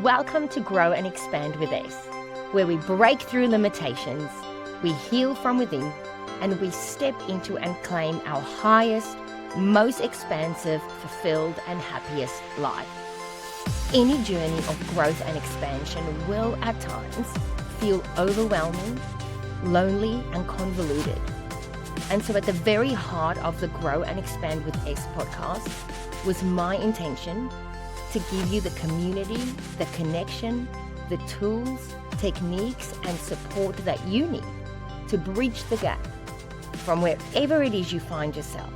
Welcome to Grow and Expand with S, where we break through limitations, we heal from within, and we step into and claim our highest, most expansive, fulfilled, and happiest life. Any journey of growth and expansion will, at times, feel overwhelming, lonely, and convoluted. And so at the very heart of the Grow and Expand with S podcast was my intention to give you the community, the connection, the tools, techniques, and support that you need to bridge the gap from wherever it is you find yourself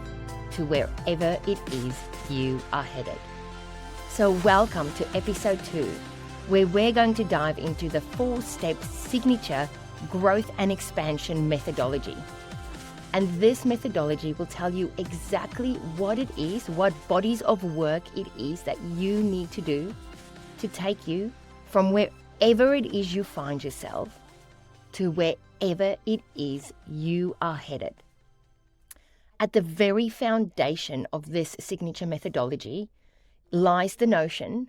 to wherever it is you are headed. So welcome to episode 2, where we're going to dive into the 4-step signature growth and expansion methodology. And this methodology will tell you exactly what it is, what bodies of work it is that you need to do to take you from wherever it is you find yourself to wherever it is you are headed. At the very foundation of this signature methodology lies the notion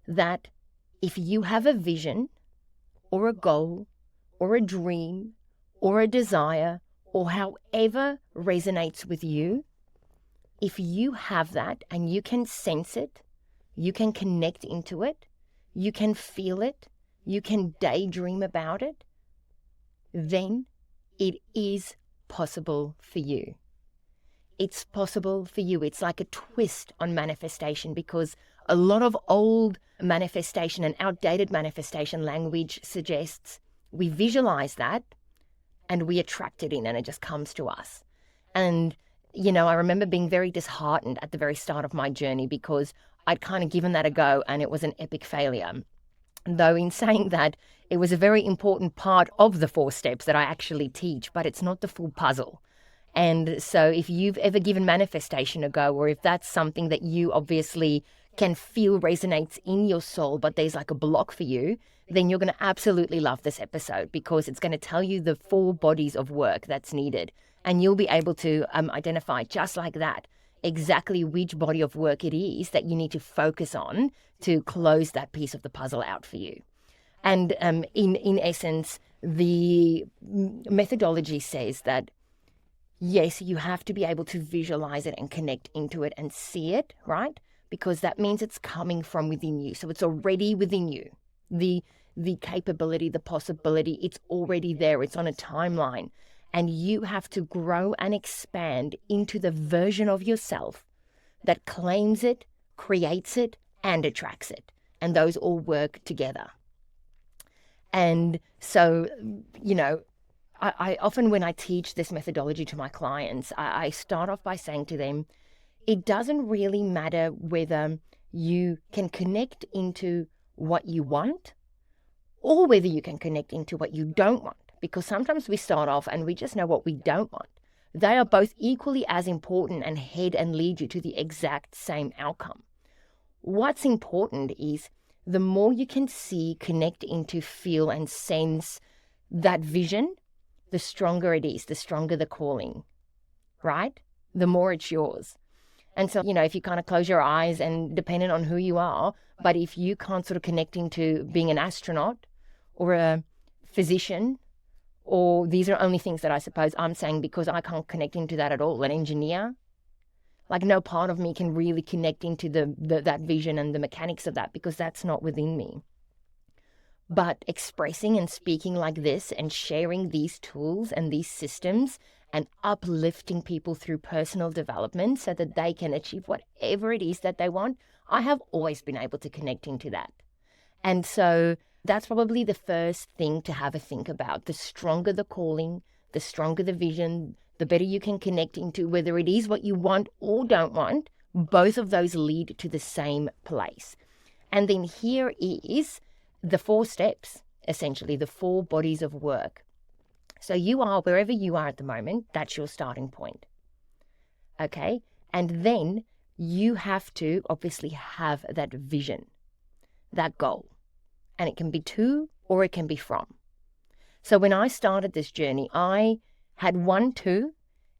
that if you have a vision or a goal or a dream or a desire or however resonates with you, if you have that and you can sense it, you can connect into it, you can feel it, you can daydream about it, then it is possible for you. It's possible for you. It's like a twist on manifestation, because a lot of old manifestation and outdated manifestation language suggests we visualize that and we attract it in and it just comes to us. And, I remember being very disheartened at the very start of my journey because I'd kind of given that a go and it was an epic failure. Though in saying that, it was a very important part of the 4 steps that I actually teach, but it's not the full puzzle. And so if you've ever given manifestation a go, or if that's something that you obviously can feel resonates in your soul, but there's like a block for you, then you're going to absolutely love this episode, because it's going to tell you the 4 bodies of work that's needed. And you'll be able to identify just like that exactly which body of work it is that you need to focus on to close that piece of the puzzle out for you. And in essence, the methodology says that, yes, you have to be able to visualize it and connect into it and see it, right? Because that means it's coming from within you. So it's already within you. The capability, the possibility, it's already there. It's on a timeline. And you have to grow and expand into the version of yourself that claims it, creates it, and attracts it. And those all work together. And so, I often, when I teach this methodology to my clients, I start off by saying to them, it doesn't really matter whether you can connect into what you want or whether you can connect into what you don't want, because sometimes we start off and we just know what we don't want. They are both equally as important and head and lead you to the exact same outcome. What's important is the more you can see, connect into, feel, and sense that vision, the stronger it is, the stronger the calling, right? The more it's yours. And so, if you kind of close your eyes and depending on who you are, but if you can't sort of connect into being an astronaut or a physician, or these are only things that I suppose I'm saying because I can't connect into that at all, an engineer, like no part of me can really connect into that vision and the mechanics of that, because that's not within me. But expressing and speaking like this and sharing these tools and these systems and uplifting people through personal development so that they can achieve whatever it is that they want, I have always been able to connect into that. And so that's probably the first thing to have a think about. The stronger the calling, the stronger the vision, the better you can connect into whether it is what you want or don't want. Both of those lead to the same place. And then here is the 4 steps, essentially the 4 bodies of work. So you are wherever you are at the moment, that's your starting point. Okay? And then you have to obviously have that vision, that goal. And it can be to or it can be from. So when I started this journey, I had 1 to,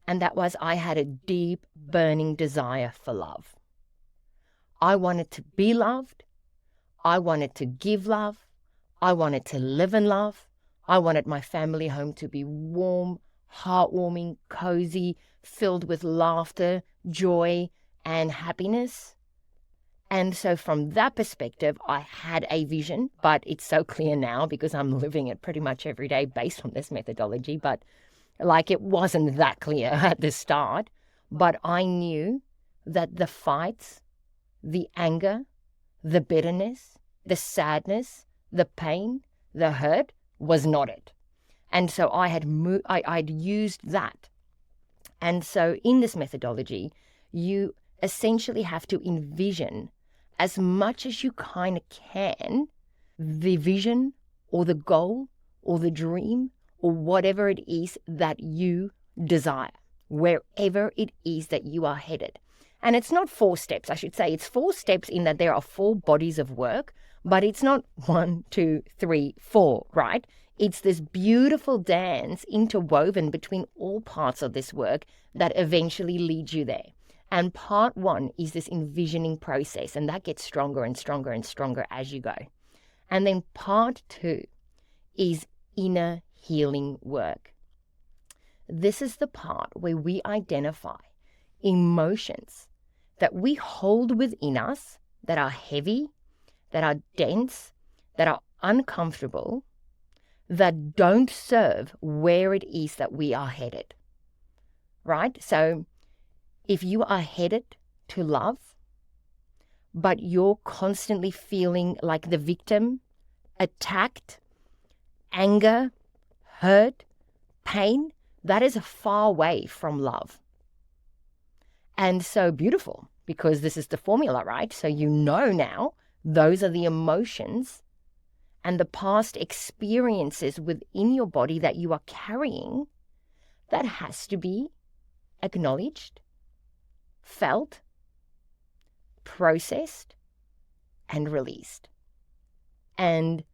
and that was I had a deep, burning desire for love. I wanted to be loved. I wanted to give love. I wanted to live in love. I wanted my family home to be warm, heartwarming, cozy, filled with laughter, joy, and happiness. And so from that perspective, I had a vision, but it's so clear now because I'm living it pretty much every day based on this methodology. But like, it wasn't that clear at the start, but I knew that the fights, the anger, the bitterness, the sadness, the pain, the hurt was not it. And so I'd used that. And so in this methodology, you essentially have to envision as much as you kind of can the vision or the goal or the dream or whatever it is that you desire, wherever it is that you are headed. And it's not 4 steps, I should say. It's 4 steps in that there are 4 bodies of work, but it's not 1, 2, 3, 4, right? It's this beautiful dance interwoven between all parts of this work that eventually leads you there. And part 1 is this envisioning process, and that gets stronger and stronger and stronger as you go. And then part 2 is inner healing work. This is the part where we identify emotions that we hold within us that are heavy, that are dense, that are uncomfortable, that don't serve where it is that we are headed, right? So if you are headed to love, but you're constantly feeling like the victim, attacked, anger, hurt, pain, that is far away from love. And so beautiful, because this is the formula, right? So you know now those are the emotions and the past experiences within your body that you are carrying that has to be acknowledged, felt, processed, and released. And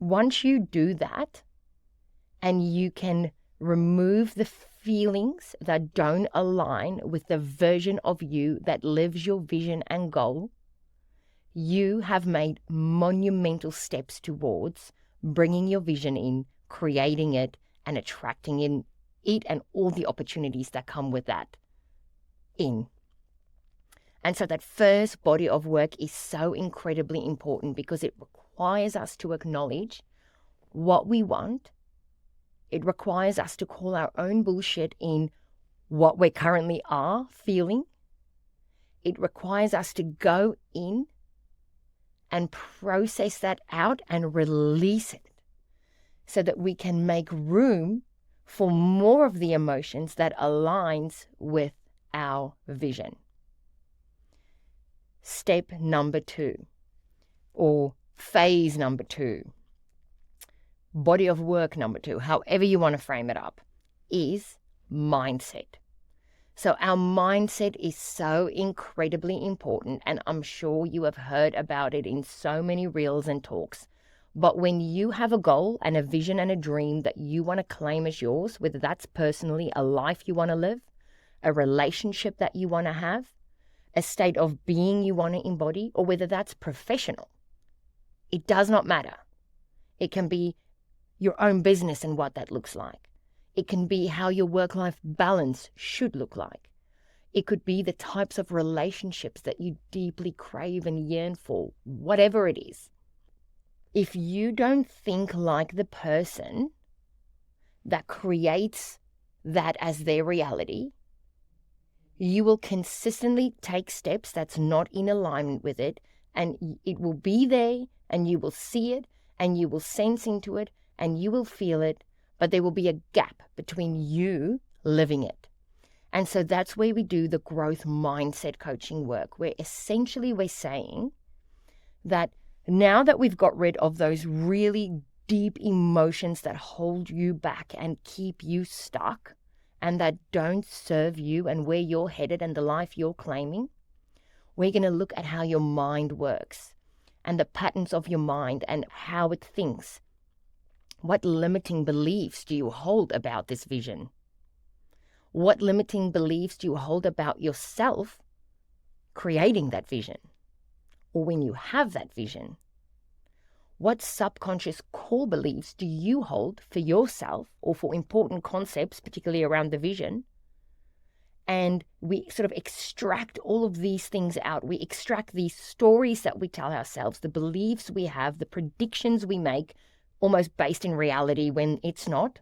once you do that, and you can remove the feelings that don't align with the version of you that lives your vision and goal, you have made monumental steps towards bringing your vision in, creating it, and attracting in it and all the opportunities that come with that in. And so that first body of work is so incredibly important because it requires us to acknowledge what we want. It requires us to call our own bullshit in what we currently are feeling. It requires us to go in and process that out and release it so that we can make room for more of the emotions that aligns with our vision. Step number 2, or phase number 2, body of work number 2, however you want to frame it up, is mindset. So our mindset is so incredibly important, and I'm sure you have heard about it in so many reels and talks. But when you have a goal and a vision and a dream that you want to claim as yours, whether that's personally a life you want to live, a relationship that you want to have, a state of being you want to embody, or whether that's professional, it does not matter. It can be your own business and what that looks like. It can be how your work-life balance should look like. It could be the types of relationships that you deeply crave and yearn for, whatever it is. If you don't think like the person that creates that as their reality, you will consistently take steps that's not in alignment with it, and it will be there, and you will see it, and you will sense into it, and you will feel it, but there will be a gap between you living it. And so that's where we do the growth mindset coaching work, where essentially we're saying that now that we've got rid of those really deep emotions that hold you back and keep you stuck and that don't serve you and where you're headed and the life you're claiming, we're going to look at how your mind works and the patterns of your mind and how it thinks. What limiting beliefs do you hold about this vision? What limiting beliefs do you hold about yourself creating that vision? Or when you have that vision, What subconscious core beliefs do you hold for yourself or for important concepts, particularly around the vision? And we sort of extract all of these things out. We extract these stories that we tell ourselves, the beliefs we have, the predictions we make, almost based in reality when it's not.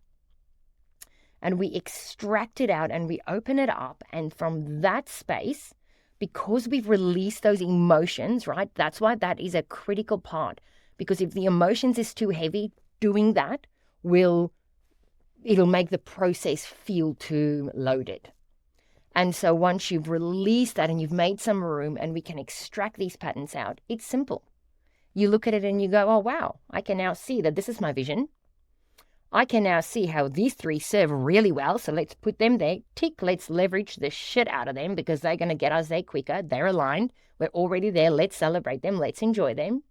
And we extract it out and we open it up. And from that space, because we've released those emotions, right? That's why that is a critical part. Because if the emotions is too heavy, doing that it'll make the process feel too loaded. And so once you've released that and you've made some room and we can extract these patterns out, it's simple. You look at it and you go, oh, wow, I can now see that this is my vision. I can now see how these three serve really well. So let's put them there. Tick, let's leverage the shit out of them because they're going to get us there quicker. They're aligned. We're already there. Let's celebrate them. Let's enjoy them.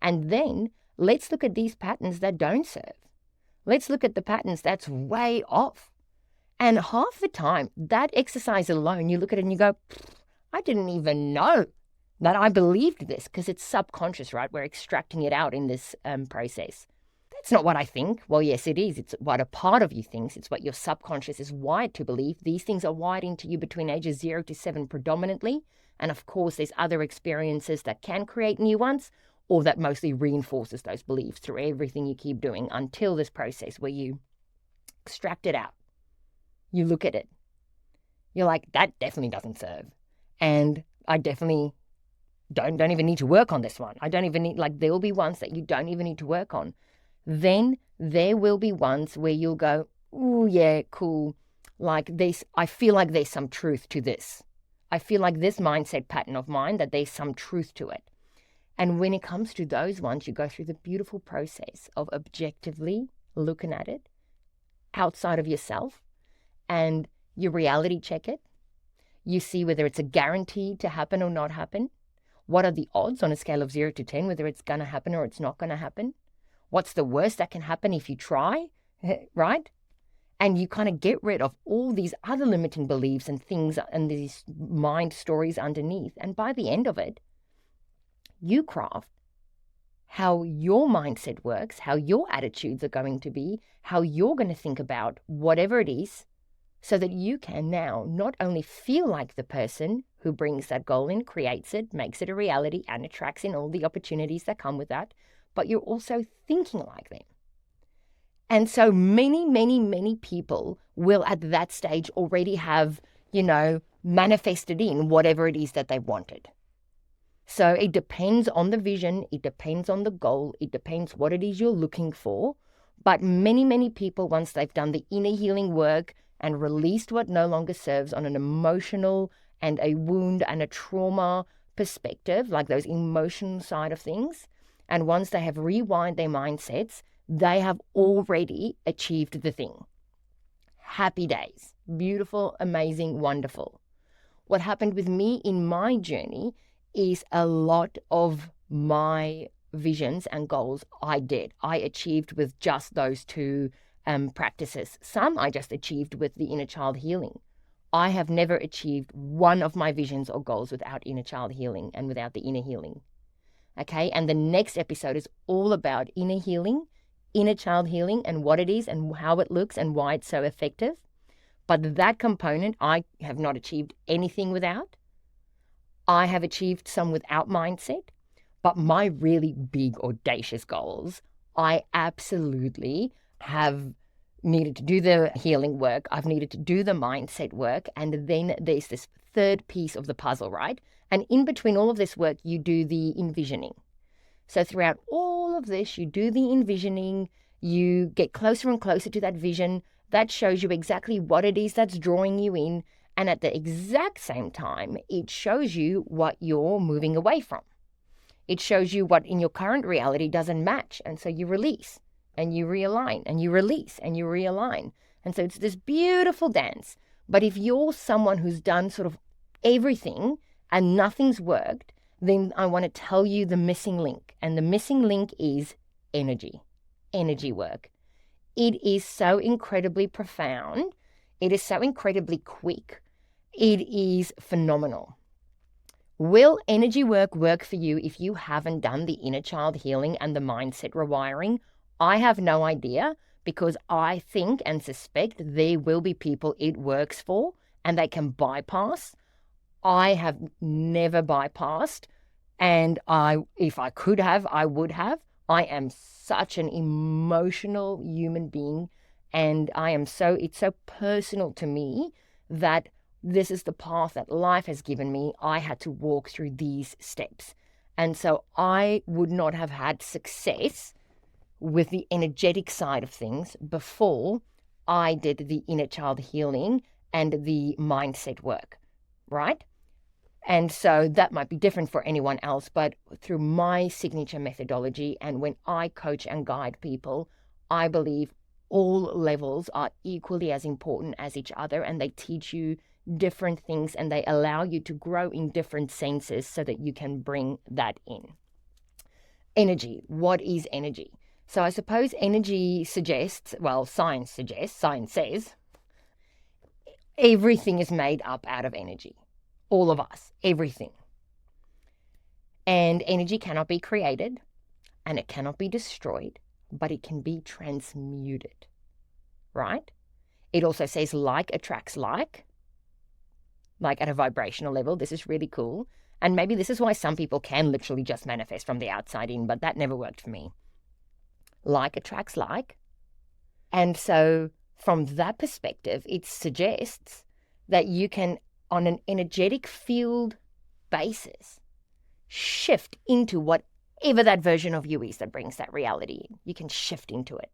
And then let's look at these patterns that don't serve. Let's look at the patterns that's way off. And half the time, that exercise alone, you look at it and you go, I didn't even know that I believed this, because it's subconscious, right? We're extracting it out in this process. That's not what I think. Well, yes, it is. It's what a part of you thinks. It's what your subconscious is wired to believe. These things are wired into you between ages 0 to 7 predominantly. And of course, there's other experiences that can create new ones, or that mostly reinforces those beliefs through everything you keep doing until this process where you extract it out. You look at it. You're like, that definitely doesn't serve. And I definitely don't even need to work on this one. I don't even need, there will be ones that you don't even need to work on. Then there will be ones where you'll go, oh yeah, cool. Like this, I feel like there's some truth to this. I feel like this mindset pattern of mine, that there's some truth to it. And when it comes to those ones, you go through the beautiful process of objectively looking at it outside of yourself, and you reality check it. You see whether it's a guarantee to happen or not happen. What are the odds on a scale of 0 to 10, whether it's going to happen or it's not going to happen? What's the worst that can happen if you try, right? And you kind of get rid of all these other limiting beliefs and things and these mind stories underneath. And by the end of it, you craft how your mindset works, how your attitudes are going to be, how you're going to think about whatever it is, so that you can now not only feel like the person who brings that goal in, creates it, makes it a reality, and attracts in all the opportunities that come with that, but you're also thinking like them. And so many people will at that stage already have, manifested in whatever it is that they wanted. So it depends on the vision, it depends on the goal, it depends what it is you're looking for. But many people, once they've done the inner healing work and released what no longer serves on an emotional and a wound and a trauma perspective, like those emotional side of things, and once they have rewired their mindsets, they have already achieved the thing. Happy days. Beautiful, amazing, wonderful. What happened with me in my journey is a lot of my visions and goals I achieved with just those two practices. Some I just achieved with the inner child healing. I have never achieved one of my visions or goals without inner child healing and without the inner healing. Okay, and the next episode is all about inner healing, inner child healing, and what it is and how it looks and why it's so effective. But that component I have not achieved anything without. I have achieved some without mindset, but my really big audacious goals, I absolutely have needed to do the healing work. I've needed to do the mindset work. And then there's this third piece of the puzzle, right? And in between all of this work, you do the envisioning. So throughout all of this, you do the envisioning, you get closer and closer to that vision. That shows you exactly what it is that's drawing you in. And at the exact same time, it shows you what you're moving away from. It shows you what in your current reality doesn't match. And so you release and you realign and you release and you realign. And so it's this beautiful dance. But if you're someone who's done sort of everything and nothing's worked, then I want to tell you the missing link. And the missing link is energy work. It is so incredibly profound. It is so incredibly quick. It is phenomenal. Will energy work for you if you haven't done the inner child healing and the mindset rewiring? I have no idea, because I think and suspect there will be people it works for and they can bypass. I have never bypassed, and if I could have, I would have. I am such an emotional human being, and it's so personal to me that this is the path that life has given me. I had to walk through these steps. And so I would not have had success with the energetic side of things before I did the inner child healing and the mindset work, right? And so that might be different for anyone else, but through my signature methodology and when I coach and guide people, I believe all levels are equally as important as each other, and they teach you different things and they allow you to grow in different senses so that you can bring that in. Energy. What is energy? So I suppose energy suggests, well, science says, everything is made up out of energy. All of us, everything. And energy cannot be created and it cannot be destroyed, but it can be transmuted, right? It also says like attracts like at a vibrational level. This is really cool. And maybe this is why some people can literally just manifest from the outside in, but that never worked for me. Like attracts like. And so from that perspective, it suggests that you can, on an energetic field basis, shift into whatever that version of you is that brings that reality in. You can shift into it.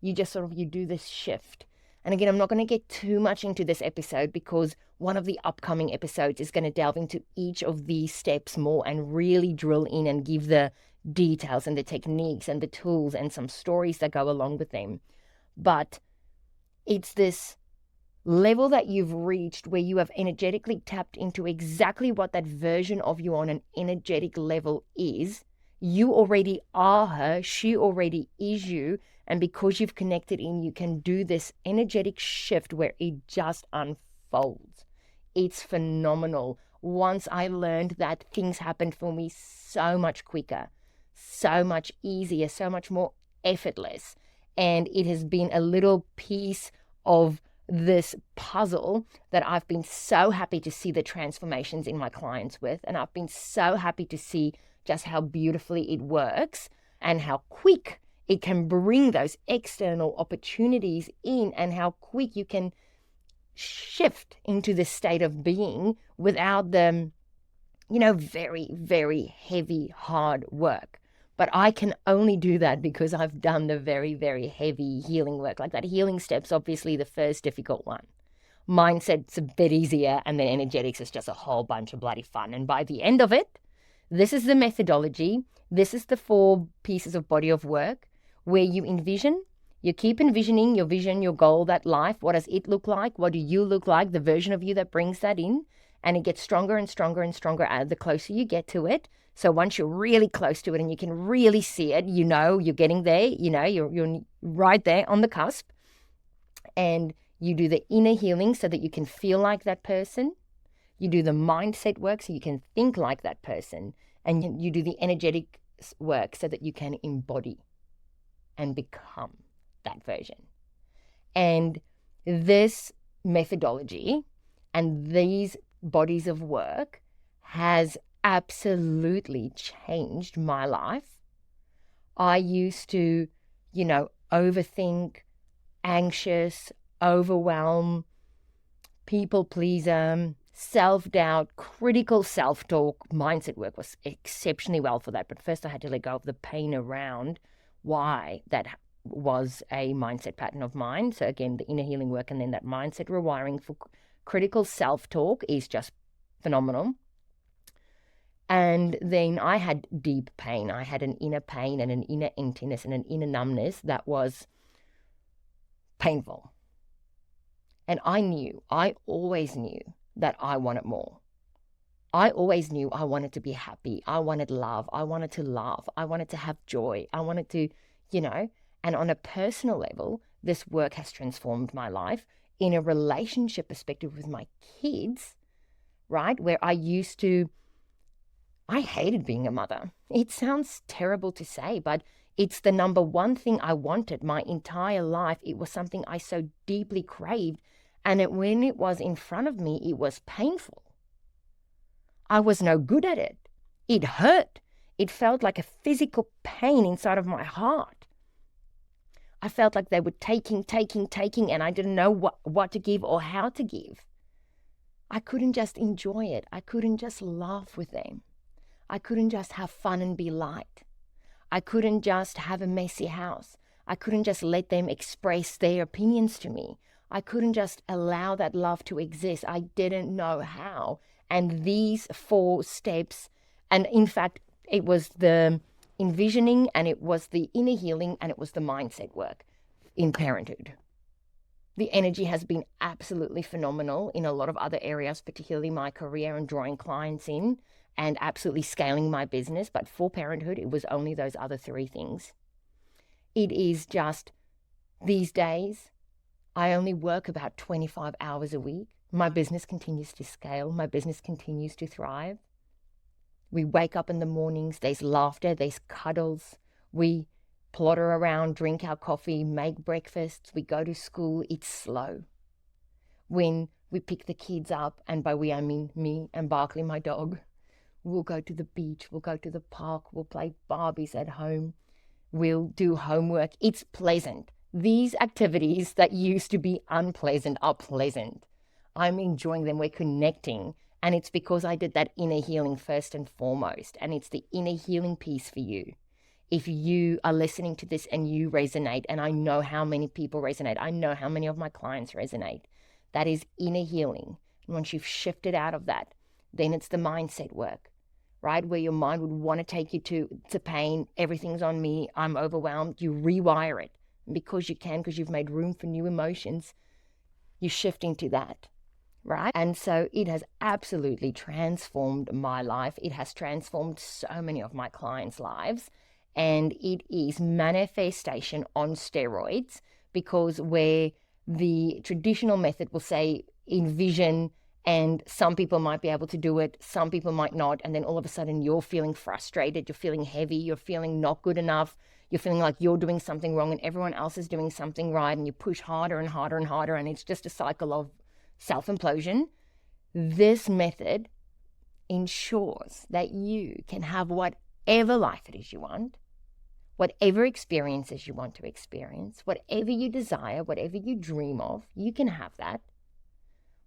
You do this shift. And again, I'm not going to get too much into this episode because one of the upcoming episodes is going to delve into each of these steps more and really drill in and give the details and the techniques and the tools and some stories that go along with them. But it's this level that you've reached where you have energetically tapped into exactly what that version of you on an energetic level is. You already are her. She already is you. And because you've connected in, you can do this energetic shift where it just unfolds. It's phenomenal. Once I learned that, things happened for me so much quicker, so much easier, so much more effortless. And it has been a little piece of this puzzle that I've been so happy to see the transformations in my clients with. And I've been so happy to see just how beautifully it works and how quick it can bring those external opportunities in, and how quick you can shift into this state of being without the, very, very heavy, hard work. But I can only do that because I've done the very, very heavy healing work. Like that healing step's obviously the first difficult one. Mindset's a bit easier, and then energetics is just a whole bunch of bloody fun. And by the end of it, this is the methodology. This is the 4 pieces of body of work where you envision, you keep envisioning your vision, your goal, that life. What does it look like? What do you look like? The version of you that brings that in. And it gets stronger and stronger and stronger the closer you get to it. So once you're really close to it and you can really see it, you're getting there, you're right there on the cusp. And you do the inner healing so that you can feel like that person. You do the mindset work so you can think like that person. And you do the energetic work so that you can embody and become that version. And this methodology and these bodies of work has absolutely changed my life. I used to, overthink, anxious, overwhelm, people pleaser, self-doubt, critical self-talk. Mindset work was exceptionally well for that. But first I had to let go of the pain around why that was a mindset pattern of mine. So again, the inner healing work and then that mindset rewiring for critical self-talk is just phenomenal. And then I had deep pain. I had an inner pain and an inner emptiness and an inner numbness that was painful. And I always knew that I wanted more. I always knew I wanted to be happy. I wanted love. I wanted to laugh. I wanted to have joy. I wanted to, and on a personal level, this work has transformed my life. In a relationship perspective with my kids, right, where I used to I hated being a mother. It sounds terrible to say, but it's the number one thing I wanted my entire life. It was something I so deeply craved. And when it was in front of me, it was painful. I was no good at it. It hurt. It felt like a physical pain inside of my heart. I felt like they were taking, and I didn't know what to give or how to give. I couldn't just enjoy it. I couldn't just laugh with them. I couldn't just have fun and be light. I couldn't just have a messy house. I couldn't just let them express their opinions to me. I couldn't just allow that love to exist. I didn't know how. And these 4 steps, and in fact, it was the envisioning, and it was the inner healing, and it was the mindset work in parenthood. The energy has been absolutely phenomenal in a lot of other areas, particularly my career and drawing clients in and absolutely scaling my business. But for parenthood, it was only those other 3 things. It is just these days, I only work about 25 hours a week. My business continues to scale. My business continues to thrive. We wake up in the mornings, there's laughter, there's cuddles. We plotter around, drink our coffee, make breakfasts. We go to school. It's slow. When we pick the kids up, and by we I mean me and Barkley, my dog, we'll go to the beach, we'll go to the park, we'll play Barbies at home, we'll do homework. It's pleasant. These activities that used to be unpleasant are pleasant. I'm enjoying them. We're connecting. And it's because I did that inner healing first and foremost. And it's the inner healing piece for you. If you are listening to this and you resonate, and I know how many people resonate, I know how many of my clients resonate, that is inner healing. And once you've shifted out of that, then it's the mindset work, right? Where your mind would want to take you to pain. Everything's on me. I'm overwhelmed. You rewire it. And because you can, because you've made room for new emotions, you shift into that. Right? And so it has absolutely transformed my life. It has transformed so many of my clients' lives. And it is manifestation on steroids, because where the traditional method will say envision, and some people might be able to do it, some people might not. And then all of a sudden you're feeling frustrated, you're feeling heavy, you're feeling not good enough, you're feeling like you're doing something wrong and everyone else is doing something right. And you push harder and harder and harder. And it's just a cycle of self-implosion. This method ensures that you can have whatever life it is you want, whatever experiences you want to experience, whatever you desire, whatever you dream of, you can have that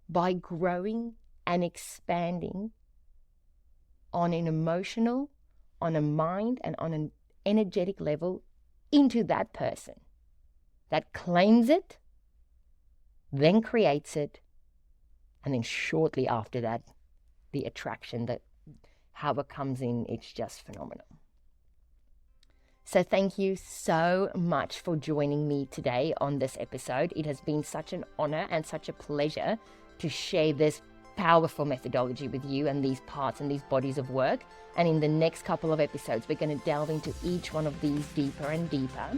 by growing and expanding on an emotional, on a mind, and on an energetic level into that person that claims it, then creates it, and then shortly after that, the attraction, that how it comes in, it's just phenomenal. So thank you so much for joining me today on this episode. It has been such an honor and such a pleasure to share this powerful methodology with you and these parts and these bodies of work. And in the next couple of episodes, we're going to delve into each one of these deeper and deeper.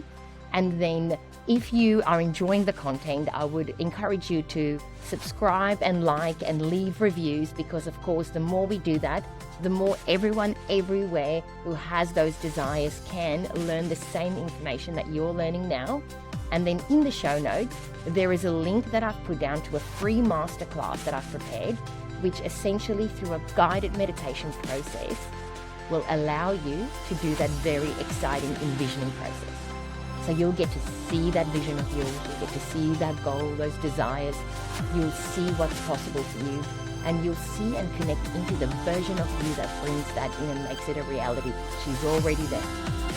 And then if you are enjoying the content, I would encourage you to subscribe and like and leave reviews, because of course, the more we do that, the more everyone everywhere who has those desires can learn the same information that you're learning now. And then in the show notes, there is a link that I've put down to a free masterclass that I've prepared, which essentially through a guided meditation process will allow you to do that very exciting envisioning process. So you'll get to see that vision of yours, you'll get to see that goal, those desires, you'll see what's possible for you, and you'll see and connect into the version of you that brings that in and makes it a reality. She's already there,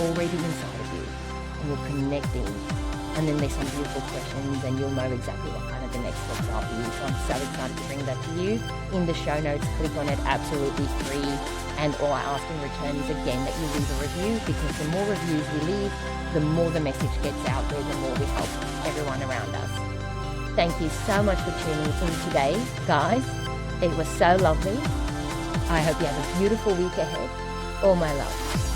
already inside of you, and you're connecting. And then there's some beautiful questions, and you'll know exactly what kind of the next steps are for you. So I'm so excited to bring that to you. In the show notes, click on it, absolutely free. And all I ask in return is again that you leave a review, because the more reviews we leave, the more the message gets out there, the more we help everyone around us. Thank you so much for tuning in today, guys. It was so lovely. I hope you have a beautiful week ahead. All my love.